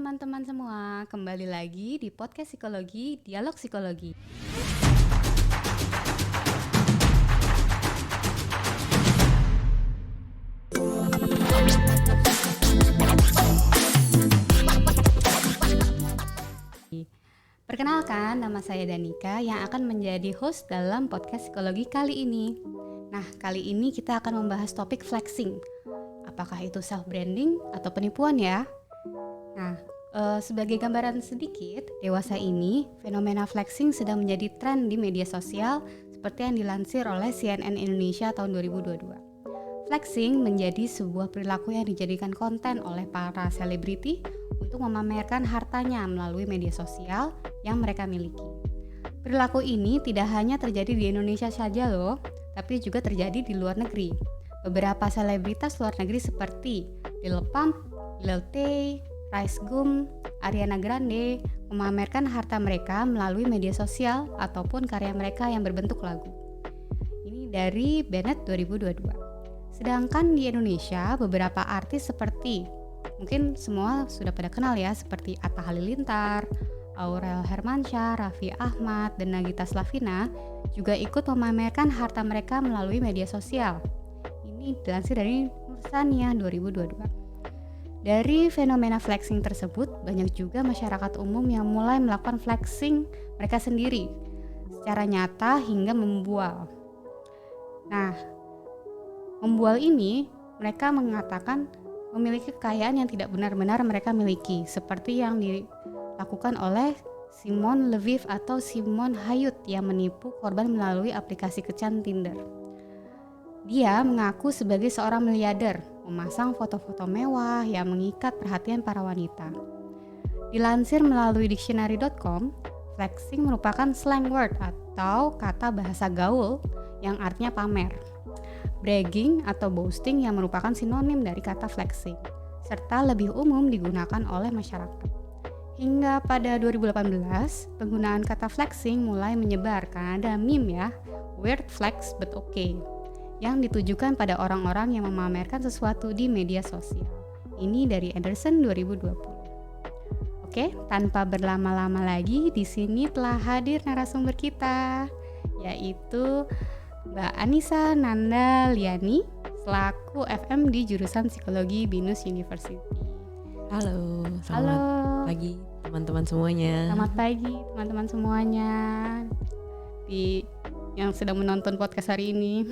teman-teman semua, kembali lagi di podcast psikologi, dialog psikologi. Perkenalkan, nama saya Danika yang akan menjadi host dalam podcast psikologi kali ini. Nah, kali ini kita akan membahas topik flexing. Apakah itu self-branding atau penipuan ya? Nah, sebagai gambaran sedikit, dewasa ini fenomena flexing sedang menjadi tren di media sosial seperti yang dilansir oleh CNN Indonesia tahun 2022. Flexing menjadi sebuah perilaku yang dijadikan konten oleh para selebriti untuk memamerkan hartanya melalui media sosial yang mereka miliki. Perilaku ini tidak hanya terjadi di Indonesia saja loh, tapi juga terjadi di luar negeri. Beberapa selebritas luar negeri seperti Lil Pump, Lil Tay, Rice Gum, Ariana Grande memamerkan harta mereka melalui media sosial ataupun karya mereka yang berbentuk lagu. Ini dari Bennett 2022. Sedangkan di Indonesia, beberapa artis seperti, mungkin semua sudah pada kenal ya, seperti Atta Halilintar, Aurel Hermansyah, Raffi Ahmad, dan Nagita Slavina juga ikut memamerkan harta mereka melalui media sosial. Ini dilansir dari Nursania 2022. Dari fenomena flexing tersebut, banyak juga masyarakat umum yang mulai melakukan flexing mereka sendiri secara nyata hingga membual. Nah, membual ini mereka mengatakan memiliki kekayaan yang tidak benar-benar mereka miliki, seperti yang dilakukan oleh Simon Leviev atau Simon Hayut yang menipu korban melalui aplikasi kencan Tinder. Dia mengaku sebagai seorang miliarder, memasang foto-foto mewah yang mengikat perhatian para wanita. Dilansir melalui dictionary.com, flexing merupakan slang word atau kata bahasa gaul yang artinya pamer. Bragging atau boasting yang merupakan sinonim dari kata flexing, serta lebih umum digunakan oleh masyarakat. Hingga pada 2018, penggunaan kata flexing mulai menyebar karena ada meme ya, weird flex but okay, yang ditujukan pada orang-orang yang memamerkan sesuatu di media sosial. Ini dari Anderson 2020. Oke, tanpa berlama-lama lagi, di sini telah hadir narasumber kita, yaitu Mbak Anissa Nanda Liani selaku FM di jurusan Psikologi BINUS University. Halo, selamat pagi teman-teman semuanya. Selamat pagi teman-teman semuanya yang sedang menonton podcast hari ini.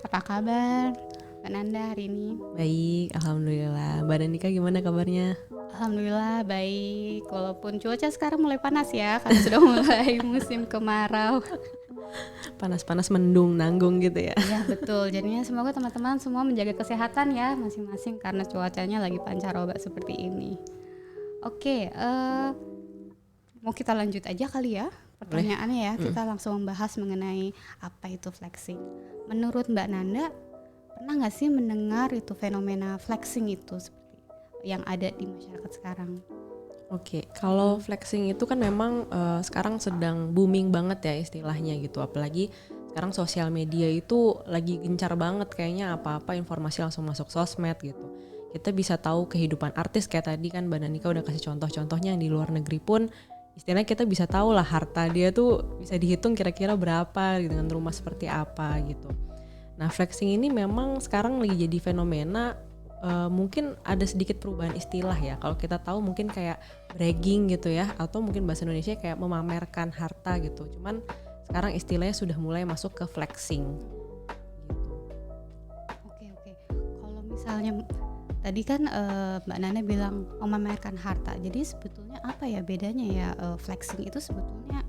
Apa kabar Mbak Nanda hari ini? Baik, alhamdulillah. Mbak Danika gimana kabarnya? Alhamdulillah baik, walaupun cuaca sekarang mulai panas ya, karena sudah mulai musim kemarau. Panas-panas mendung nanggung gitu ya. Iya betul, jadinya semoga teman-teman semua menjaga kesehatan ya masing-masing karena cuacanya lagi pancaroba seperti ini. Oke, mau kita lanjut aja kali ya pertanyaannya ya. Kita langsung membahas mengenai apa itu flexing. Menurut Mbak Nanda, pernah gak sih mendengar itu fenomena flexing itu seperti yang ada di masyarakat sekarang? Oke, kalau flexing itu kan memang sekarang sedang booming banget ya istilahnya gitu. Apalagi sekarang sosial media itu lagi gencar banget, kayaknya apa-apa informasi langsung masuk sosmed gitu. Kita bisa tahu kehidupan artis kayak tadi kan Mbak Danika udah kasih contoh-contohnya yang di luar negeri pun istilahnya kita bisa tahu lah harta dia tuh bisa dihitung kira-kira berapa dengan rumah seperti apa gitu. Nah, flexing ini memang sekarang lagi jadi fenomena. Mungkin ada sedikit perubahan istilah ya. Kalau kita tahu mungkin kayak bragging gitu ya, atau mungkin bahasa Indonesia kayak memamerkan harta gitu. Cuman sekarang istilahnya sudah mulai masuk ke flexing gitu. Oke. Kalau misalnya tadi kan Mbak Nana bilang memamerkan harta. Jadi sebetulnya apa ya bedanya ya flexing itu sebetulnya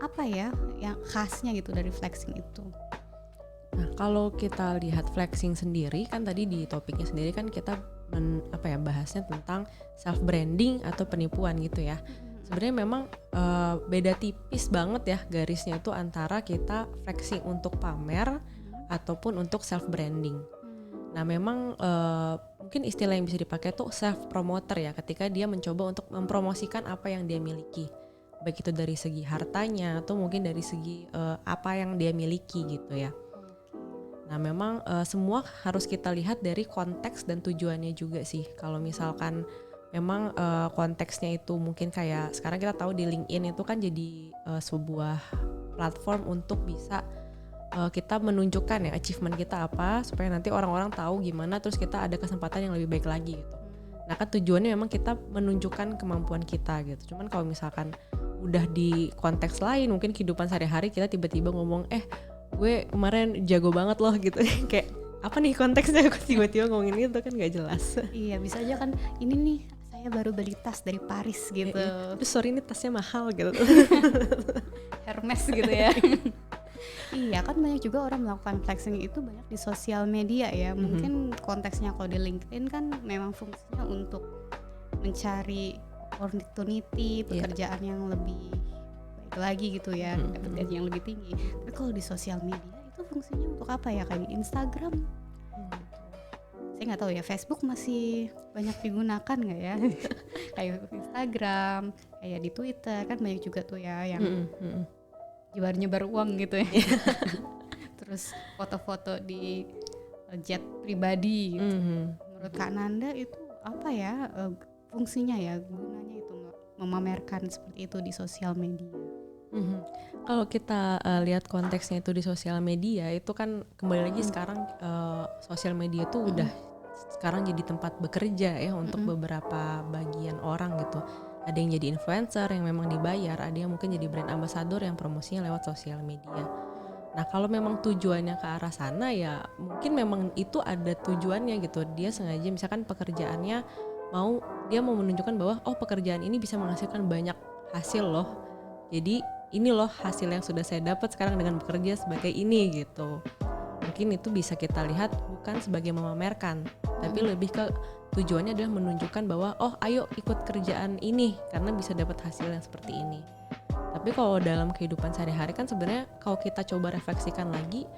apa ya yang khasnya gitu dari flexing itu? Nah, kalau kita lihat flexing sendiri kan tadi di topiknya sendiri kan kita bahasnya tentang self branding atau penipuan gitu ya. Sebenarnya memang beda tipis banget ya garisnya itu antara kita flexing untuk pamer ataupun untuk self branding. Nah, memang mungkin istilah yang bisa dipakai tuh self promoter ya, ketika dia mencoba untuk mempromosikan apa yang dia miliki. Baik itu dari segi hartanya atau mungkin dari segi apa yang dia miliki gitu ya. Nah, memang semua harus kita lihat dari konteks dan tujuannya juga sih. Kalau misalkan memang konteksnya itu mungkin kayak sekarang kita tahu di LinkedIn itu kan jadi sebuah platform untuk bisa kita menunjukkan ya achievement kita apa supaya nanti orang-orang tahu gimana, terus kita ada kesempatan yang lebih baik lagi gitu. Nah kan tujuannya memang kita menunjukkan kemampuan kita gitu. Cuman kalau misalkan udah di konteks lain, mungkin kehidupan sehari-hari kita tiba-tiba ngomong gue kemarin jago banget loh gitu. Kayak apa nih konteksnya kok tiba-tiba ngomongin itu kan gak jelas. Iya, bisa aja kan ini nih saya baru beli tas dari Paris gitu. Terus sorry ini tasnya mahal gitu. Hermes gitu ya. Iya, kan banyak juga orang melakukan flexing itu banyak di sosial media ya. Mungkin konteksnya kalau di LinkedIn kan memang fungsinya untuk mencari opportunity, pekerjaan yang lebih baik lagi gitu ya, dapat gaji yang lebih tinggi. Tapi kalau di sosial media itu fungsinya untuk apa ya, kayak di Instagram? Saya nggak tahu ya, Facebook masih banyak digunakan nggak ya? Kayak Instagram, kayak di Twitter kan banyak juga tuh ya yang nyebar uang gitu ya. Terus foto-foto di jet pribadi gitu. Menurut Kak Nanda itu apa ya fungsinya ya, gunanya itu memamerkan seperti itu di sosial media? Kalau kita lihat konteksnya itu di sosial media itu kan kembali lagi sekarang sosial media itu udah sekarang jadi tempat bekerja ya untuk beberapa bagian orang gitu. Ada yang jadi influencer yang memang dibayar, ada yang mungkin jadi brand ambassador yang promosinya lewat sosial media. Nah kalau memang tujuannya ke arah sana ya mungkin memang itu ada tujuannya gitu. Dia sengaja misalkan pekerjaannya dia mau menunjukkan bahwa pekerjaan ini bisa menghasilkan banyak hasil loh. Jadi ini loh hasil yang sudah saya dapat sekarang dengan bekerja sebagai ini gitu. Mungkin itu bisa kita lihat bukan sebagai memamerkan, tapi lebih ke tujuannya adalah menunjukkan bahwa ayo ikut kerjaan ini karena bisa dapat hasil yang seperti ini. Tapi kalau dalam kehidupan sehari-hari kan sebenarnya kalau kita coba refleksikan lagi,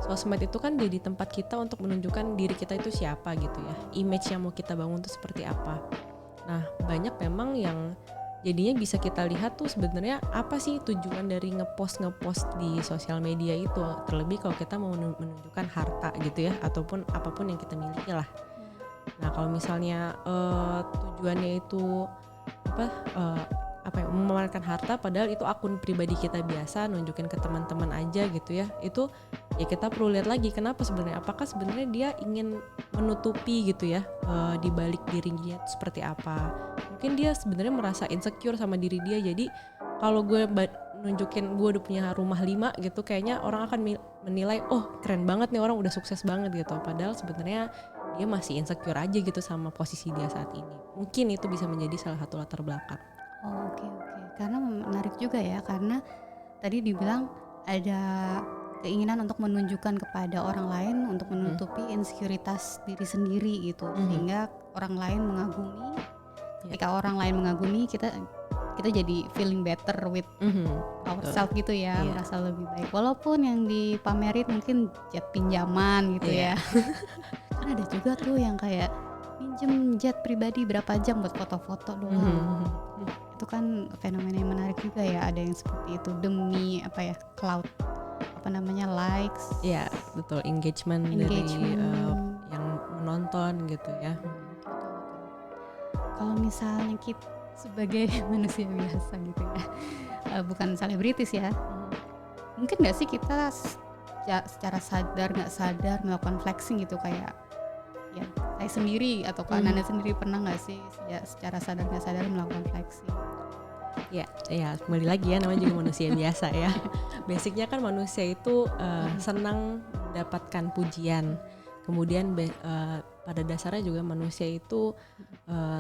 sosmed itu kan jadi tempat kita untuk menunjukkan diri kita itu siapa gitu ya. Image yang mau kita bangun itu seperti apa. Nah, banyak memang yang jadinya bisa kita lihat tuh sebenarnya apa sih tujuan dari ngepost di sosial media itu, terlebih kalau kita mau menunjukkan harta gitu ya ataupun apapun yang kita miliki lah. Nah kalau misalnya tujuannya itu memamerkan harta padahal itu akun pribadi kita biasa nunjukin ke teman-teman aja gitu ya, itu ya kita perlu lihat lagi kenapa sebenarnya, apakah sebenarnya dia ingin menutupi gitu ya di balik dirinya itu seperti apa. Mungkin dia sebenarnya merasa insecure sama diri dia, jadi kalau gue nunjukin gue udah punya rumah 5 gitu kayaknya orang akan menilai keren banget nih orang udah sukses banget gitu, padahal sebenarnya dia masih insecure aja gitu sama posisi dia saat ini. Mungkin itu bisa menjadi salah satu latar belakang. Oke. Karena menarik juga ya, karena tadi dibilang ada keinginan untuk menunjukkan kepada orang lain untuk menutupi insekuritas diri sendiri gitu, sehingga orang lain mengagumi. Ketika orang lain mengagumi kita jadi feeling better with ourselves gitu ya, merasa lebih baik. Walaupun yang dipamerin mungkin jet pinjaman gitu ya. Kan ada juga tuh yang kayak minjem jet pribadi berapa jam buat foto-foto doang. Itu kan fenomena yang menarik juga ya, ada yang seperti itu demi cloud likes. Iya, betul, engagement. Dari yang menonton gitu ya. Kalau misalnya kita sebagai manusia biasa gitu ya, bukan selebritis ya, mungkin nggak sih kita secara sadar nggak sadar melakukan flexing gitu, kayak ya saya sendiri atau Kak Nanda sendiri pernah nggak sih secara sadar nggak sadar melakukan flexing? Ya kembali lagi ya, namanya juga manusia biasa ya. Basicnya kan manusia itu senang mendapatkan pujian. Kemudian pada dasarnya juga manusia itu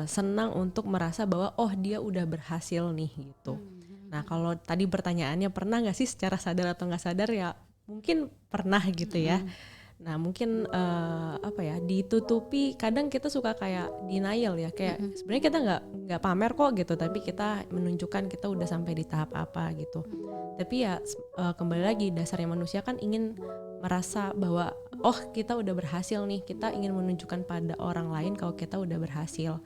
senang untuk merasa bahwa dia udah berhasil nih gitu. Nah kalau tadi pertanyaannya pernah nggak sih secara sadar atau nggak sadar, ya mungkin pernah gitu ya. Nah mungkin ditutupi, kadang kita suka kayak denial ya, kayak sebenarnya kita nggak pamer kok gitu, tapi kita menunjukkan kita udah sampai di tahap apa gitu. Tapi ya kembali lagi dasarnya manusia kan ingin merasa bahwa kita udah berhasil nih, kita ingin menunjukkan pada orang lain kalau kita udah berhasil.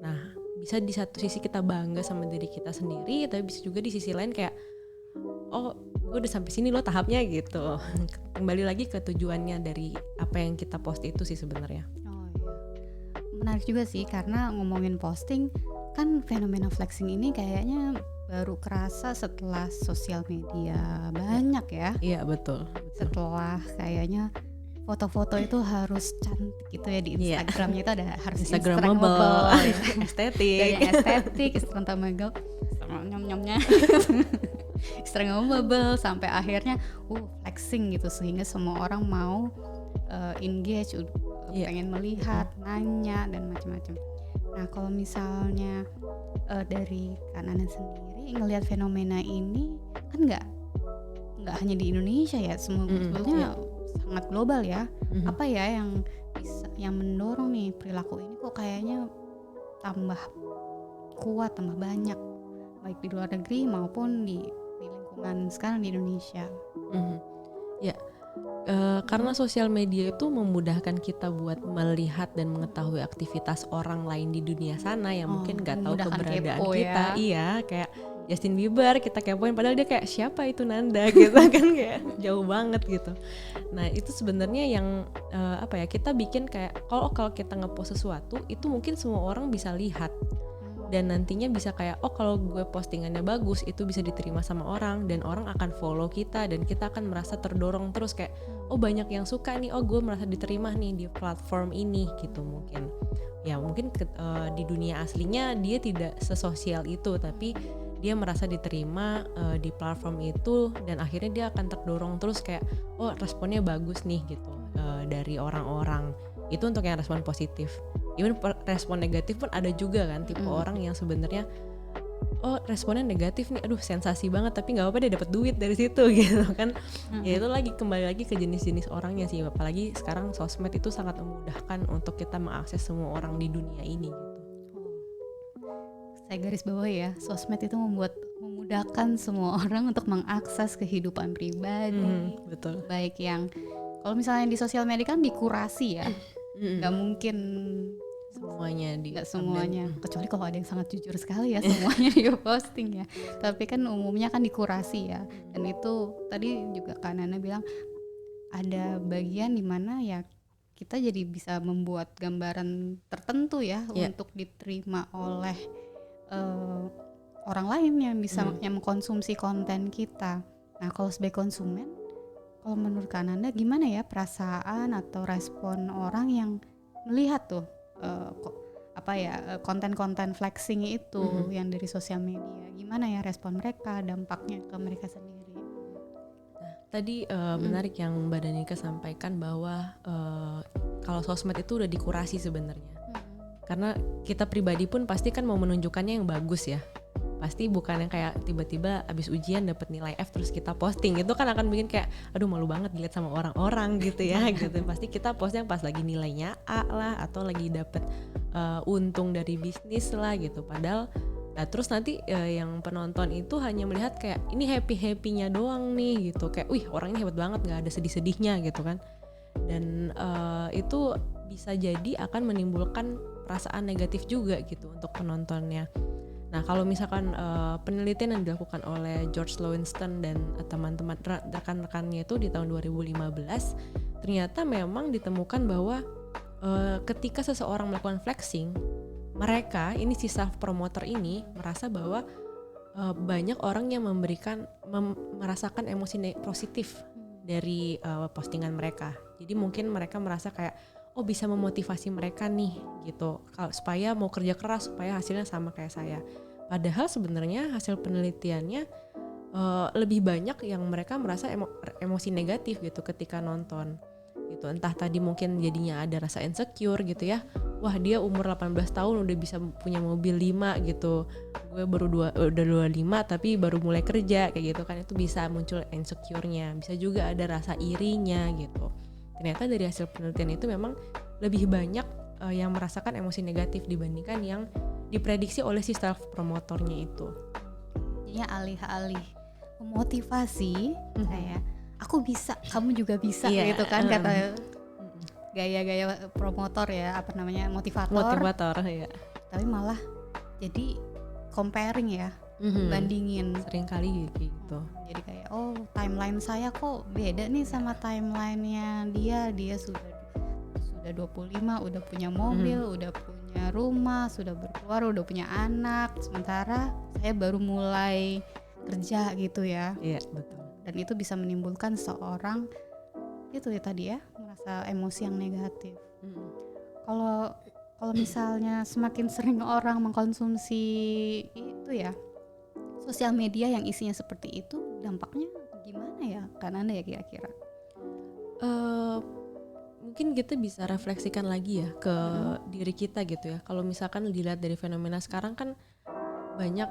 Nah bisa di satu sisi kita bangga sama diri kita sendiri, tapi bisa juga di sisi lain kayak gue udah sampai sini loh tahapnya gitu. Kembali lagi ke tujuannya dari apa yang kita post itu sih sebenarnya. menarik juga sih, karena ngomongin posting kan fenomena flexing ini kayaknya baru kerasa setelah sosial media banyak ya. Iya betul. Setelah kayaknya foto-foto itu harus cantik gitu ya di Instagramnya, itu ada harus Instagramable, estetik, gaya estetik, Instagramable, nyom-nyomnya, Instagramable, sampai akhirnya flexing gitu, sehingga semua orang mau engage, pengen melihat, nanya dan macam-macam. Nah kalau misalnya dari Kanana sendiri ngelihat fenomena ini kan nggak hanya di Indonesia ya, sebetulnya sangat global ya. Apa ya yang mendorong nih perilaku ini kok kayaknya tambah kuat, tambah banyak, baik di luar negeri maupun di lingkungan sekarang di Indonesia? Karena sosial media itu memudahkan kita buat melihat dan mengetahui aktivitas orang lain di dunia sana yang mungkin nggak tahu keberadaan kita. Ya? Iya, kayak Justin Bieber kita kepoin padahal dia kayak siapa itu Nanda gitu kan, kayak jauh banget gitu. Nah itu sebenarnya yang kita bikin kayak kalau kita ngepost sesuatu itu mungkin semua orang bisa lihat. Dan nantinya bisa kayak kalau gue postingannya bagus itu bisa diterima sama orang dan orang akan follow kita dan kita akan merasa terdorong terus kayak banyak yang suka nih, gue merasa diterima nih di platform ini gitu. Mungkin di dunia aslinya dia tidak sesosial itu, tapi dia merasa diterima di platform itu dan akhirnya dia akan terdorong terus kayak responnya bagus nih gitu dari orang-orang. Itu untuk yang respon positif. Even respon negatif pun ada juga kan, tipe orang yang sebenarnya responnya negatif nih, aduh sensasi banget, tapi nggak apa-apa dia dapat duit dari situ gitu kan. Ya itu kembali lagi ke jenis-jenis orangnya sih, apalagi sekarang sosmed itu sangat memudahkan untuk kita mengakses semua orang di dunia ini gitu. Saya garis bawahi ya, sosmed itu memudahkan semua orang untuk mengakses kehidupan pribadi. Betul. Baik yang kalau misalnya di sosial media kan dikurasi ya, nggak mungkin semuanya, kecuali kalau ada yang sangat jujur sekali ya semuanya dia posting ya. Tapi kan umumnya kan dikurasi ya, dan itu tadi juga Kak Nana bilang ada bagian dimana ya kita jadi bisa membuat gambaran tertentu ya untuk diterima oleh orang lain yang bisa yang mengkonsumsi konten kita. Nah kalau sebagai konsumen, kalau menurut Kak Nanda gimana ya perasaan atau respon orang yang melihat tuh konten-konten flexing itu yang dari sosial media? Gimana ya respon mereka, dampaknya ke mereka sendiri? Nah, tadi menarik yang Mbak Danika sampaikan bahwa kalau sosmed itu udah dikurasi sebenarnya. Karena kita pribadi pun pasti kan mau menunjukkannya yang bagus ya. Pasti bukan yang kayak tiba-tiba abis ujian dapat nilai F terus kita posting, itu kan akan bikin kayak aduh malu banget dilihat sama orang-orang gitu ya gitu. Pasti kita postnya pas lagi nilainya A lah atau lagi dapat untung dari bisnis lah gitu. Padahal terus nanti yang penonton itu hanya melihat kayak ini happy-happynya doang nih gitu, kayak wih orang ini hebat banget nggak ada sedih-sedihnya gitu kan. Dan itu bisa jadi akan menimbulkan perasaan negatif juga gitu untuk penontonnya. Nah kalau misalkan penelitian yang dilakukan oleh George Lowenstein dan teman-teman rekan-rekannya itu di tahun 2015, ternyata memang ditemukan bahwa ketika seseorang melakukan flexing, mereka ini si self promoter ini merasa bahwa banyak orang yang merasakan emosi positif dari postingan mereka. Jadi mungkin mereka merasa kayak bisa memotivasi mereka nih gitu, supaya mau kerja keras supaya hasilnya sama kayak saya. Padahal sebenarnya hasil penelitiannya lebih banyak yang mereka merasa emosi negatif gitu ketika nonton gitu. Entah tadi mungkin jadinya ada rasa insecure gitu ya, wah dia umur 18 tahun udah bisa punya mobil 5 gitu, gue baru udah 25 tapi baru mulai kerja kayak gitu kan. Itu bisa muncul insecure-nya. Bisa juga ada rasa irinya gitu. Ternyata dari hasil penelitian itu memang lebih banyak yang merasakan emosi negatif dibandingkan yang diprediksi oleh si self promotornya itu. Jadinya alih-alih memotivasi kayak aku bisa, kamu juga bisa gitu kan kata gaya-gaya promotor ya, motivator ya. Tapi malah jadi comparing ya, bandingin sering kali gitu. Jadi kayak timeline saya kok beda nih sama timelinenya dia sudah 25, udah punya mobil, udah punya punya rumah, sudah berkeluarga, udah punya anak, sementara saya baru mulai kerja gitu ya. Iya, betul. Dan itu bisa menimbulkan seorang itu ya tadi ya, merasa emosi yang negatif. Kalau misalnya semakin sering orang mengkonsumsi itu ya sosial media yang isinya seperti itu, dampaknya gimana ya Kak Nanda ya kira-kira? Mungkin kita bisa refleksikan lagi ya ke diri kita gitu ya. Kalau misalkan dilihat dari fenomena sekarang kan banyak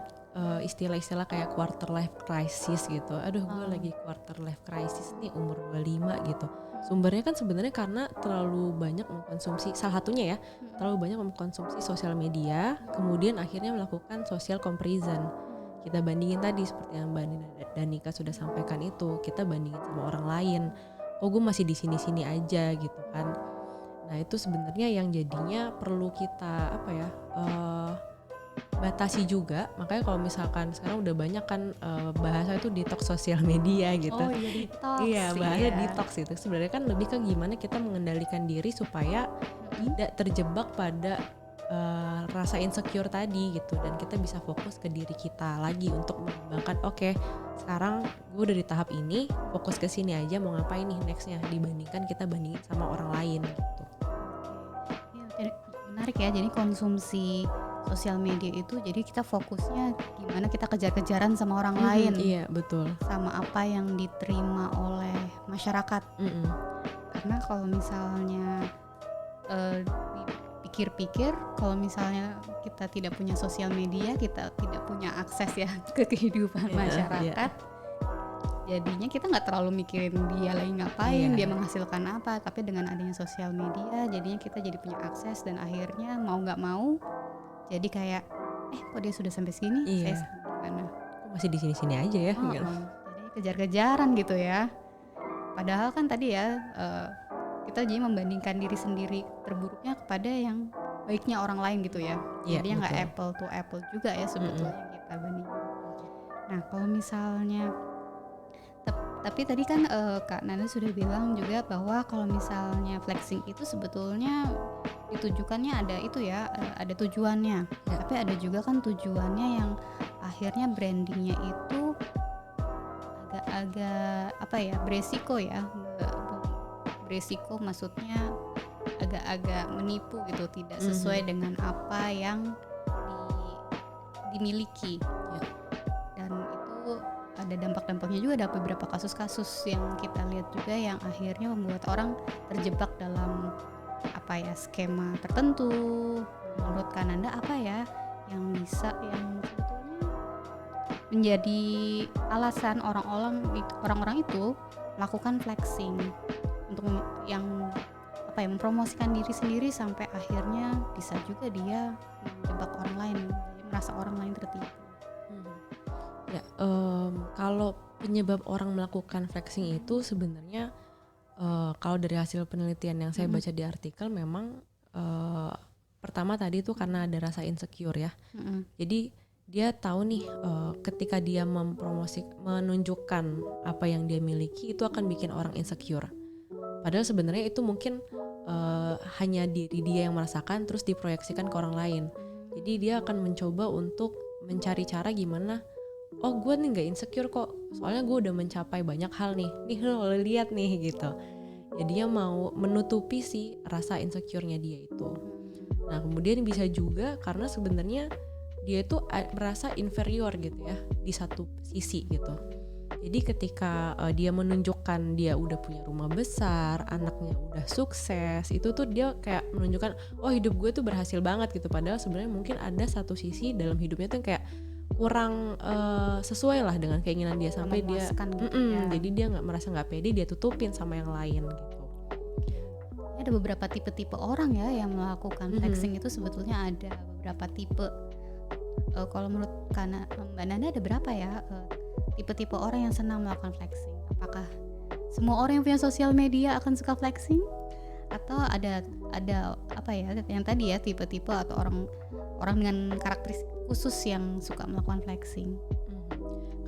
istilah-istilah kayak quarter life crisis gitu. Aduh, gue lagi quarter life crisis nih umur 25 gitu. Sumbernya kan sebenarnya karena terlalu banyak mengkonsumsi, salah satunya ya, terlalu banyak mengkonsumsi sosial media, kemudian akhirnya melakukan social comparison. Kita bandingin tadi seperti yang Mbak Nina dan Nika sudah sampaikan itu, kita bandingin sama orang lain. Oh, gue masih di sini-sini aja gitu kan. Nah, itu sebenarnya yang jadinya perlu kita batasi juga. Makanya kalau misalkan sekarang udah banyak kan bahasa itu detox sosial media gitu. Oh iya, detox. Iya, bahasa ya. detox itu sebenarnya kan lebih ke gimana kita mengendalikan diri supaya tidak terjebak pada rasa insecure tadi gitu, dan kita bisa fokus ke diri kita lagi untuk mengembangkan oke, sekarang gue udah di tahap ini, fokus ke sini aja, mau ngapain nih nextnya, dibandingkan kita bandingin sama orang lain gitu. Ya, menarik ya, jadi konsumsi sosial media itu jadi kita fokusnya gimana kita kejar-kejaran sama orang lain. Iya, betul. Sama apa yang diterima oleh masyarakat. Karena kalau misalnya dipikir-pikir, kalau misalnya kita tidak punya sosial media, kita tidak punya akses ya ke kehidupan masyarakat. Jadinya kita nggak terlalu mikirin dia lagi ngapain, dia menghasilkan apa. Tapi dengan adanya sosial media, jadinya kita jadi punya akses, dan akhirnya mau nggak mau jadi kayak kok dia sudah sampai sini, saya gimana? Masih di sini-sini aja ya. Jadi kejar-kejaran gitu ya. Padahal kan tadi ya kita jadi membandingkan diri sendiri terburuknya kepada yang baiknya orang lain gitu ya. Jadi nggak apple to apple juga ya sebetulnya kita bandingkan. Nah kalau misalnya tapi tadi kan Kak Nanda sudah bilang juga bahwa kalau misalnya flexing itu sebetulnya ditujukannya ada itu ya, ada tujuannya. Tapi ada juga kan tujuannya yang akhirnya brandingnya itu agak beresiko ya. Beresiko maksudnya agak menipu gitu, tidak sesuai dengan apa yang dimiliki. Dan itu ada dampak-dampaknya juga, ada beberapa kasus-kasus yang kita lihat juga yang akhirnya membuat orang terjebak dalam skema tertentu. Menurut Kananda apa ya yang sebetulnya menjadi alasan orang-orang itu melakukan flexing untuk yang mempromosikan diri sendiri sampai akhirnya bisa juga dia menjebak orang lain, merasa orang lain tertipu. Ya, kalau penyebab orang melakukan flexing itu sebenarnya kalau dari hasil penelitian yang saya baca di artikel memang pertama tadi itu karena ada rasa insecure ya. Jadi dia tahu nih ketika dia menunjukkan apa yang dia miliki itu akan bikin orang insecure. Padahal sebenarnya itu mungkin hanya diri dia yang merasakan terus diproyeksikan ke orang lain. Jadi dia akan mencoba untuk mencari cara gimana, oh gue nih gak insecure kok, soalnya gue udah mencapai banyak hal nih lo lihat nih gitu. Jadinya mau menutupi si rasa insecure-nya dia itu. Nah kemudian bisa juga karena sebenarnya dia itu merasa inferior gitu ya di satu sisi gitu. Jadi ketika dia menunjukkan dia udah punya rumah besar, anaknya udah sukses, itu tuh dia kayak menunjukkan, oh hidup gue tuh berhasil banget gitu. Padahal sebenarnya mungkin ada satu sisi dalam hidupnya tuh kayak kurang sesuai lah dengan keinginan dia, sampai dia gitu ya. Jadi dia merasa nggak pede, dia tutupin sama yang lain gitu. Ada beberapa tipe-tipe orang ya yang melakukan flexing itu, sebetulnya ada beberapa tipe. Kalau menurut Mbak Nanda ada berapa ya tipe-tipe orang yang senang melakukan flexing? Apakah semua orang yang punya sosial media akan suka flexing? Atau ada yang tadi ya tipe-tipe atau orang dengan karakteristik khusus yang suka melakukan flexing?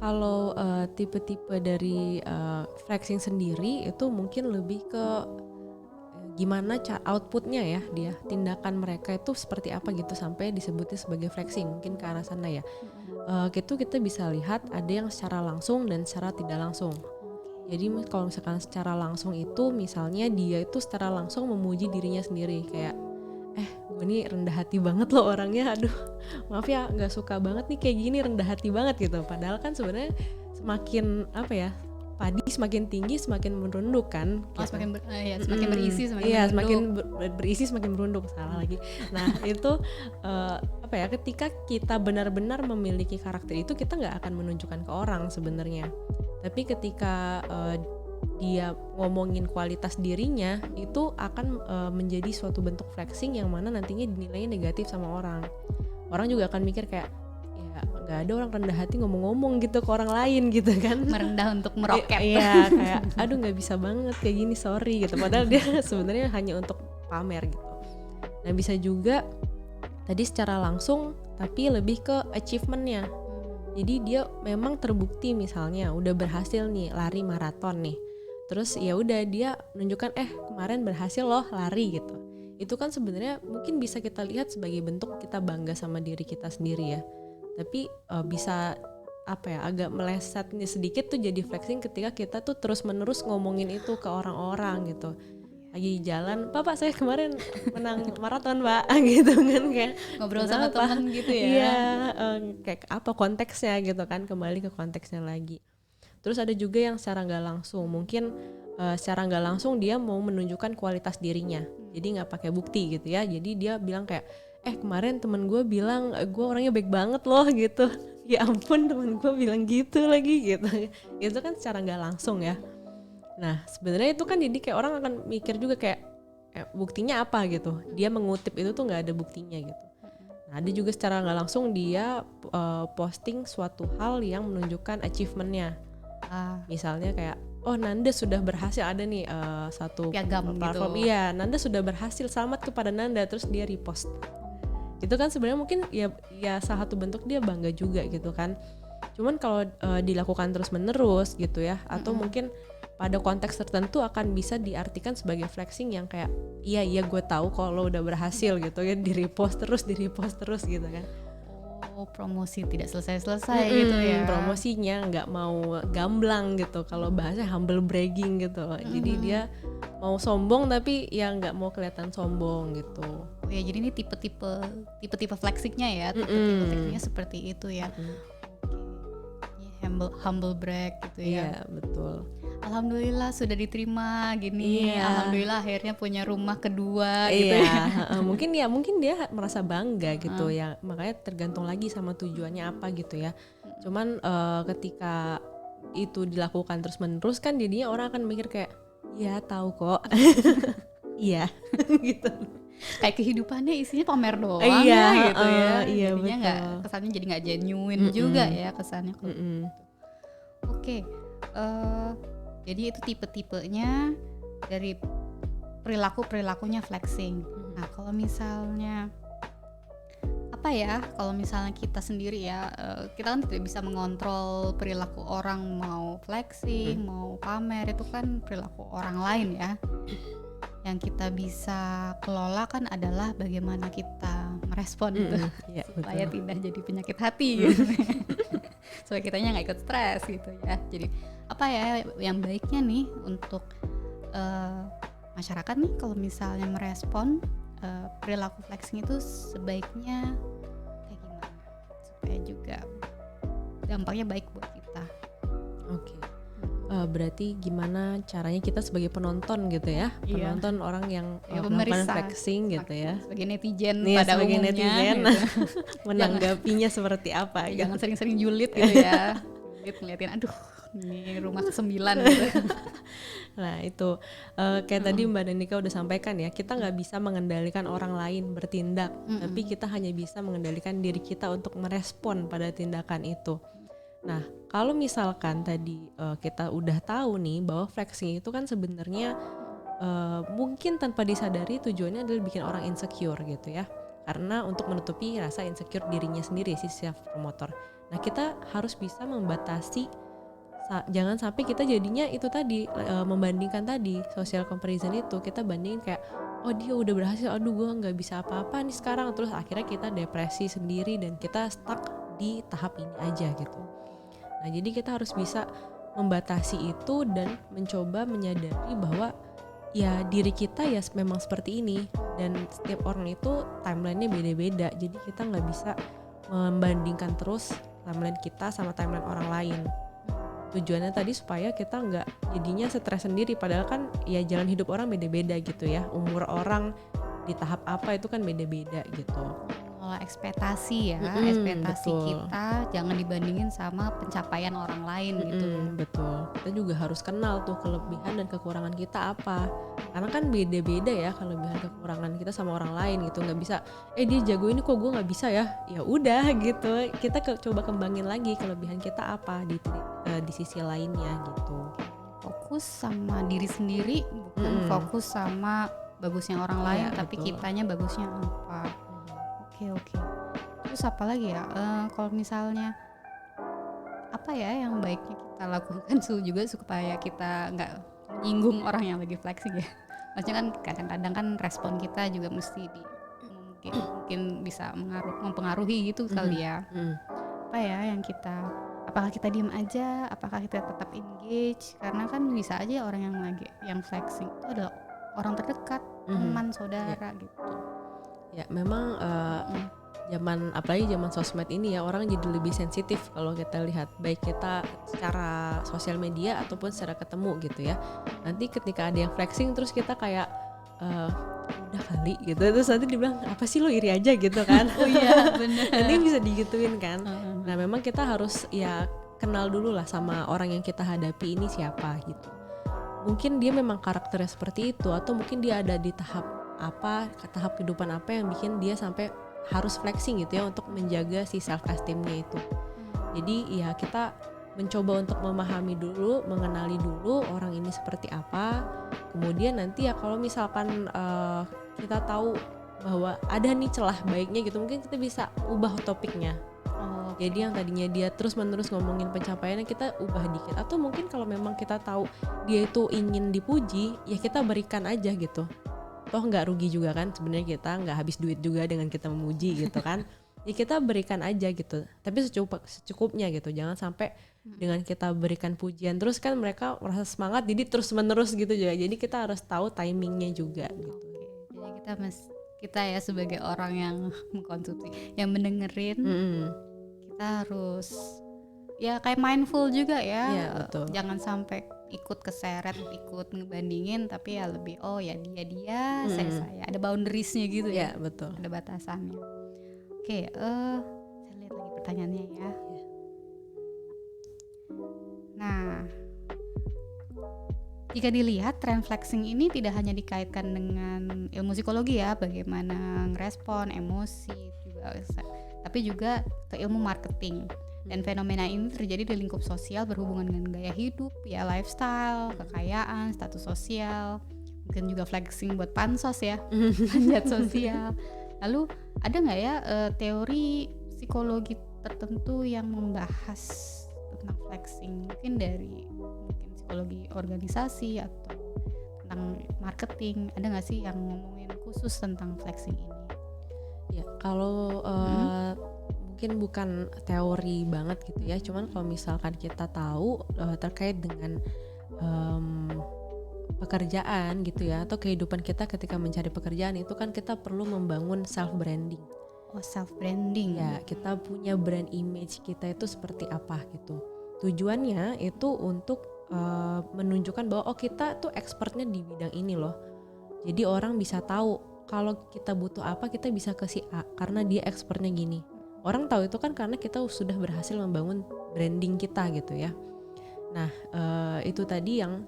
Kalau tipe-tipe dari flexing sendiri itu mungkin lebih ke gimana outputnya ya, dia tindakan mereka itu seperti apa gitu sampai disebutnya sebagai flexing, mungkin ke arah sana ya. Gitu kita bisa lihat ada yang secara langsung dan secara tidak langsung. Jadi kalau misalkan secara langsung itu misalnya dia itu secara langsung memuji dirinya sendiri, kayak gue nih rendah hati banget loh orangnya, aduh maaf ya nggak suka banget nih kayak gini, rendah hati banget gitu. Padahal kan sebenarnya semakin apa ya, padi semakin tinggi semakin merunduk kan. Semakin semakin berisi semakin merunduk. semakin berisi semakin merunduk, salah lagi. Nah itu apa ya, ketika kita benar-benar memiliki karakter itu kita nggak akan menunjukkan ke orang sebenarnya. Tapi ketika dia ngomongin kualitas dirinya, itu akan menjadi suatu bentuk flexing yang mana nantinya dinilainya negatif sama orang. Orang juga akan mikir kayak, ya nggak ada orang rendah hati ngomong-ngomong gitu ke orang lain gitu kan. Merendah untuk meroket. Iya, kayak aduh nggak bisa banget kayak gini, sorry gitu. Padahal dia sebenarnya hanya untuk pamer gitu. Nah bisa juga tadi secara langsung tapi lebih ke achievementnya. Jadi dia memang terbukti misalnya udah berhasil nih lari maraton nih. Terus ya udah dia menunjukkan kemarin berhasil loh lari gitu. Itu kan sebenarnya mungkin bisa kita lihat sebagai bentuk kita bangga sama diri kita sendiri ya. Tapi bisa apa ya, agak melesetnya sedikit tuh jadi flexing ketika kita tuh terus-menerus ngomongin itu ke orang-orang gitu. Lagi jalan, Pak saya kemarin menang maraton Pak gitu kan, kayak ngobrol sama teman gitu ya. Iya, kayak apa konteksnya gitu kan, kembali ke konteksnya lagi. Terus ada juga yang secara nggak langsung, mungkin secara nggak langsung dia mau menunjukkan kualitas dirinya, jadi nggak pakai bukti gitu ya. Jadi dia bilang kayak, kemarin temen gue bilang gue orangnya baik banget loh gitu. Ya ampun, temen gue bilang gitu lagi gitu. Itu kan secara nggak langsung ya. Nah sebenarnya itu kan jadi kayak orang akan mikir juga kayak buktinya apa gitu. Dia mengutip itu tuh nggak ada buktinya gitu. Nah ada juga secara nggak langsung dia posting suatu hal yang menunjukkan achievementnya. Misalnya kayak Nanda sudah berhasil, ada nih satu piagam platform gitu. Iya, Nanda sudah berhasil, selamat kepada Nanda, terus dia repost. Itu kan sebenarnya mungkin ya salah satu bentuk dia bangga juga gitu kan. Cuman kalau dilakukan terus-menerus gitu ya, atau mungkin pada konteks tertentu akan bisa diartikan sebagai flexing yang kayak iya gue tahu kalau udah berhasil gitu ya, di repost terus gitu kan. Promosi tidak selesai gitu ya. Promosinya nggak mau gamblang gitu, kalau bahasanya humble bragging gitu. Jadi dia mau sombong tapi ya nggak mau kelihatan sombong gitu. Ya jadi ini tipe flexingnya ya, tipe flexingnya seperti itu ya. Humble brag gitu ya. Iya betul. Alhamdulillah sudah diterima gini. Alhamdulillah akhirnya punya rumah kedua gitu ya. Mungkin dia merasa bangga gitu ya. Makanya tergantung lagi sama tujuannya apa gitu ya. Cuman ketika itu dilakukan terus-menerus kan jadinya orang akan mikir kayak ya tahu kok. Iya gitu. Kayak kehidupannya isinya pamer doang gitu ya. Iya, jadinya kesannya jadi nggak genuine juga ya kesannya. Oke. Jadi itu tipe-tipenya dari perilakunya flexing. Nah kalau misalnya kalau misalnya kita sendiri ya, kita kan tidak bisa mengontrol perilaku orang, mau flexing, mau pamer, itu kan perilaku orang lain ya. Yang kita bisa kelola kan adalah bagaimana kita merespon gitu, supaya tidak jadi penyakit hati gitu. Supaya kitanya nggak ikut stres gitu ya. Jadi apa ya yang baiknya nih untuk masyarakat nih kalau misalnya merespon perilaku flexing itu sebaiknya kayak gimana supaya juga dampaknya baik buat kita. Oke. Berarti gimana caranya kita sebagai penonton gitu ya, penonton orang yang melakukan flexing gitu ya, sebagai netizen nih, pada sebagai umumnya netizen, gitu. menanggapinya seperti apa gitu. Jangan sering-sering julid gitu ya. Ngeliatin aduh ini rumah ke-9 gitu. Nah itu kayak tadi Mbak Danika udah sampaikan ya, kita nggak bisa mengendalikan orang lain bertindak, tapi kita hanya bisa mengendalikan diri kita untuk merespon pada tindakan itu. Nah kalau misalkan tadi kita udah tahu nih bahwa flexing itu kan sebenarnya mungkin tanpa disadari tujuannya adalah bikin orang insecure gitu ya, karena untuk menutupi rasa insecure dirinya sendiri, si self promoter. Nah kita harus bisa membatasi jangan sampai kita jadinya itu tadi membandingkan tadi, social comparison itu kita bandingin kayak oh dia udah berhasil, aduh gue nggak bisa apa-apa nih sekarang, terus akhirnya kita depresi sendiri dan kita stuck di tahap ini aja gitu. Nah jadi kita harus bisa membatasi itu dan mencoba menyadari bahwa ya diri kita ya memang seperti ini, dan setiap orang itu timelinenya beda-beda, jadi kita nggak bisa membandingkan terus timeline kita sama timeline orang lain. Tujuannya tadi supaya kita nggak jadinya stres sendiri, padahal kan ya jalan hidup orang beda-beda gitu ya, umur orang di tahap apa itu kan beda-beda gitu. Ekspektasi ya, ekspektasi betul. kita jangan dibandingin sama pencapaian orang lain gitu. Betul. Kita juga harus kenal tuh kelebihan dan kekurangan kita apa, karena kan beda-beda ya kelebihan kekurangan kita sama orang lain gitu. Nggak bisa dia jago ini kok gue nggak bisa ya udah gitu, kita coba kembangin lagi kelebihan kita apa di sisi lainnya gitu. Fokus sama diri sendiri, bukan fokus sama bagusnya orang lain, Ya, tapi betul. kitanya bagusnya apa. Oke. Terus apa lagi ya? Kalau misalnya apa ya yang baiknya kita lakukan juga supaya kita nggak menyinggung orang yang lagi flexing ya? Maksudnya kan kadang-kadang kan respon kita juga mesti mungkin bisa mempengaruhi gitu kali ya. Apa ya yang apakah kita diem aja? Apakah kita tetap engage? Karena kan bisa aja orang yang flexing itu adalah orang terdekat, teman, saudara gitu. Ya memang apalagi zaman sosmed ini ya, orang jadi lebih sensitif kalau kita lihat, baik kita secara sosial media ataupun secara ketemu gitu ya. Nanti ketika ada yang flexing terus kita kayak udah kali gitu, terus nanti dibilang apa sih lo iri aja gitu kan. Oh iya benar. Nanti bisa digituin kan. Nah memang kita harus ya kenal dulu lah sama orang yang kita hadapi ini siapa gitu. Mungkin dia memang karakternya seperti itu, atau mungkin dia ada di tahap kehidupan apa yang bikin dia sampai harus flexing gitu ya, untuk menjaga si self esteemnya itu. Jadi ya kita mencoba untuk memahami dulu, mengenali dulu orang ini seperti apa. Kemudian nanti ya kalau misalkan kita tahu bahwa ada nih celah baiknya gitu, mungkin kita bisa ubah topiknya. Jadi yang tadinya dia terus menerus ngomongin pencapaiannya, kita ubah dikit. Atau mungkin kalau memang kita tahu dia itu ingin dipuji, ya kita berikan aja gitu. Toh nggak rugi juga kan sebenarnya, kita nggak habis duit juga dengan kita memuji gitu kan. Ya kita berikan aja gitu, tapi secukupnya gitu. Jangan sampai dengan kita berikan pujian terus kan mereka merasa semangat, jadi terus menerus gitu juga. Jadi kita harus tahu timingnya juga gitu. Jadi kita ya sebagai orang yang mengkonsumsi, yang mendengerin, kita harus ya kayak mindful juga ya. Iya, betul. Jangan sampai ikut keseret, ikut ngebandingin, tapi ya lebih dia, saya ada boundariesnya gitu ya. Betul. Ada batasannya. Oke, saya lihat lagi pertanyaannya ya. Nah, jika dilihat tren flexing ini tidak hanya dikaitkan dengan ilmu psikologi ya, bagaimana ngerespon emosi juga, tapi juga ke ilmu marketing. Dan fenomena ini terjadi di lingkup sosial berhubungan dengan gaya hidup, ya lifestyle, kekayaan, status sosial, mungkin juga flexing buat pansos ya, panjat sosial. Lalu ada nggak ya teori psikologi tertentu yang membahas tentang flexing, mungkin psikologi organisasi atau tentang marketing, ada nggak sih yang ngomongin khusus tentang flexing ini? Ya kalau mungkin bukan teori banget gitu ya, cuman kalau misalkan kita tahu terkait dengan pekerjaan gitu ya, atau kehidupan kita ketika mencari pekerjaan, itu kan kita perlu membangun self branding. Self branding ya, kita punya brand image kita itu seperti apa gitu. Tujuannya itu untuk menunjukkan bahwa kita tuh expertnya di bidang ini loh. Jadi orang bisa tahu kalau kita butuh apa, kita bisa ke si A karena dia expertnya gini. Orang tahu itu kan karena kita sudah berhasil membangun branding kita gitu ya. Nah itu tadi yang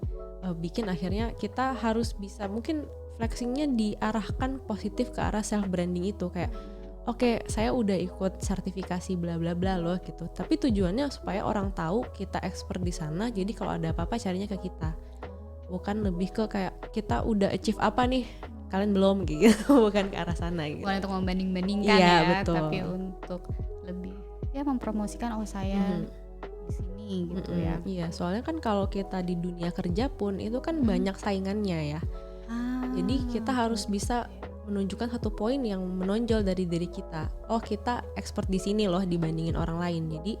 bikin akhirnya kita harus bisa, mungkin flexingnya diarahkan positif ke arah self branding itu, kayak oke, saya udah ikut sertifikasi bla bla bla loh gitu. Tapi tujuannya supaya orang tahu kita expert di sana. Jadi kalau ada apa-apa carinya ke kita. Bukan lebih ke kayak kita udah achieve apa nih, kalian belum gitu. Bukan ke arah sana gitu. Bukan untuk membanding-bandingkan iya, ya, betul. tapi untuk lebih ya mempromosikan saya di sini ini gitu ya. Iya, soalnya kan kalau kita di dunia kerja pun itu kan banyak saingannya ya. Jadi kita harus bisa menunjukkan satu poin yang menonjol dari diri kita. Oh, kita expert di sini loh dibandingin orang lain. Jadi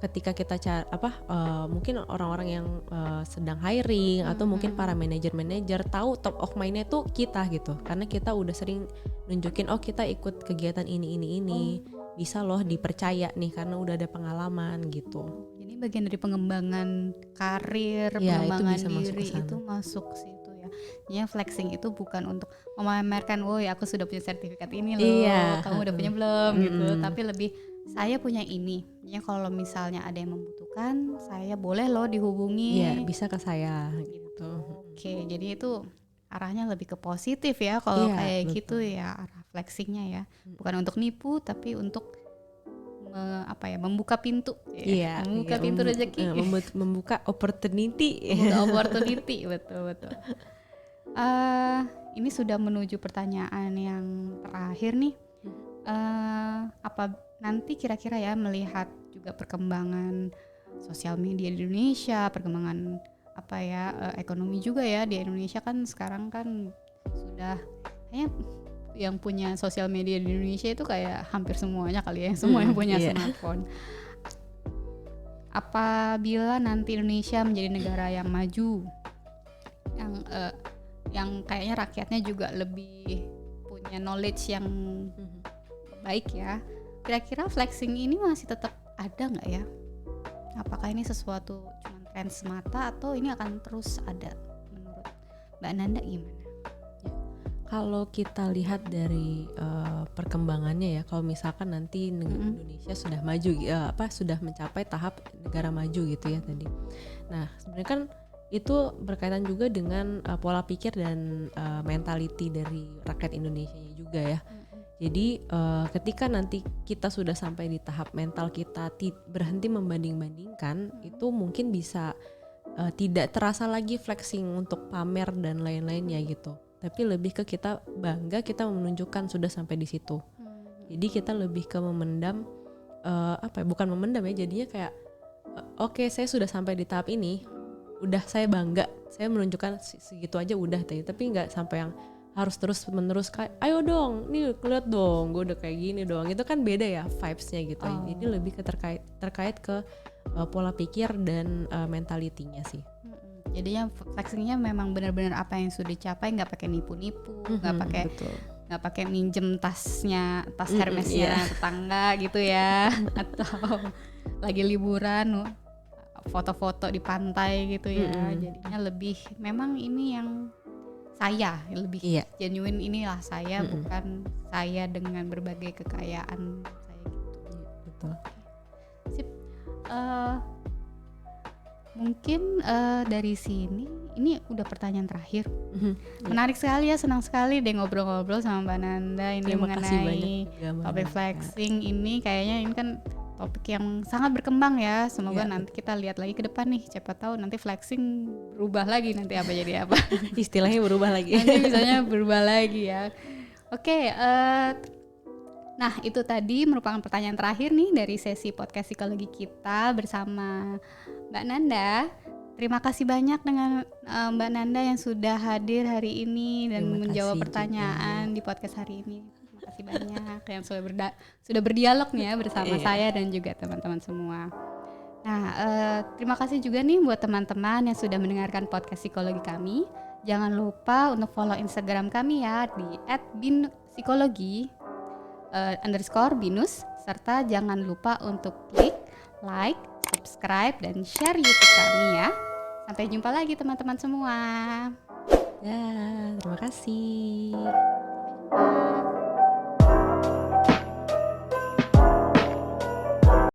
ketika kita mungkin orang-orang yang sedang hiring atau mungkin para manajer tahu top of mind-nya tuh kita gitu. Karena kita udah sering nunjukin kita ikut kegiatan ini. Bisa loh dipercaya nih karena udah ada pengalaman gitu. Jadi bagian dari pengembangan karir, Ya, pengembangan itu bisa masuk diri ke sana. itu masuk situ ya. Jadi flexing itu bukan untuk memamerkan, woi aku sudah punya sertifikat ini loh, Iya. kamu udah punya belum gitu. Tapi lebih saya punya ini. Ya kalau misalnya ada yang membutuhkan, saya boleh loh dihubungi. Iya, bisa ke saya gitu. Oke, jadi itu arahnya lebih ke positif ya kalau Iya, kayak betul. gitu ya arah flexingnya ya. Bukan untuk nipu tapi untuk membuka pintu. Iya, Membuka iya, pintu rezeki. membuka opportunity. Membuka opportunity, betul. Ini sudah menuju pertanyaan yang terakhir nih. Apa nanti kira-kira ya melihat juga perkembangan sosial media di Indonesia, perkembangan ekonomi juga ya di Indonesia kan sekarang kan sudah kayaknya yang punya sosial media di Indonesia itu kayak hampir semuanya kali ya, semuanya punya smartphone. Apabila nanti Indonesia menjadi negara yang maju, yang kayaknya rakyatnya juga lebih punya knowledge yang baik ya, kira-kira flexing ini masih tetap ada nggak ya? Apakah ini sesuatu cuma tren semata atau ini akan terus ada menurut Mbak Nanda gimana? Kalau kita lihat dari perkembangannya ya, kalau misalkan nanti Indonesia sudah maju, sudah mencapai tahap negara maju gitu ya tadi. Nah, sebenarnya kan itu berkaitan juga dengan pola pikir dan mentality dari rakyat Indonesia juga ya. Jadi ketika nanti kita sudah sampai di tahap mental kita berhenti membanding-bandingkan, itu mungkin bisa tidak terasa lagi flexing untuk pamer dan lain-lainnya gitu. Tapi lebih ke kita bangga kita menunjukkan sudah sampai di situ. Jadi kita lebih ke memendam, bukan memendam ya, jadinya kayak oke, saya sudah sampai di tahap ini, udah saya bangga, saya menunjukkan segitu aja udah tapi nggak sampai yang harus terus menerus kayak ayo dong, nih lihat dong, gue udah kayak gini dong. Itu kan beda ya vibes-nya gitu. Jadi lebih ke terkait ke pola pikir dan mentalitinya sih. Jadinya flexingnya memang benar-benar apa yang sudah dicapai, nggak pakai nipu-nipu, nggak pakai minjem tas Hermesnya tetangga gitu ya, atau lagi liburan foto-foto di pantai gitu ya. Jadinya lebih memang ini yang saya lebih genuine, inilah saya, bukan saya dengan berbagai kekayaan saya gitu. Betul. Sip. Mungkin dari sini ini udah pertanyaan terakhir. Menarik sekali ya, senang sekali deh ngobrol-ngobrol sama Mbak Nanda ini. Terima kasih mengenai banyak topik flexing ini. Kayaknya ini kan topik yang sangat berkembang ya. Semoga nanti kita lihat lagi ke depan nih, siapa tahu nanti flexing berubah lagi, nanti apa jadi apa. Istilahnya berubah lagi. Nanti misalnya berubah lagi ya. Oke, nah itu tadi merupakan pertanyaan terakhir nih dari sesi podcast psikologi kita bersama Mbak Nanda. Terima kasih banyak dengan Mbak Nanda yang sudah hadir hari ini dan menjawab pertanyaan di podcast hari ini. Terima kasih banyak yang sudah berdialog nih ya bersama saya dan juga teman-teman semua. Nah, terima kasih juga nih buat teman-teman yang sudah mendengarkan podcast psikologi kami. Jangan lupa untuk follow Instagram kami ya di @binpsikologi _binus, serta jangan lupa untuk klik like, subscribe, dan share YouTube kami ya. Sampai jumpa lagi teman-teman semua. Ya, terima kasih.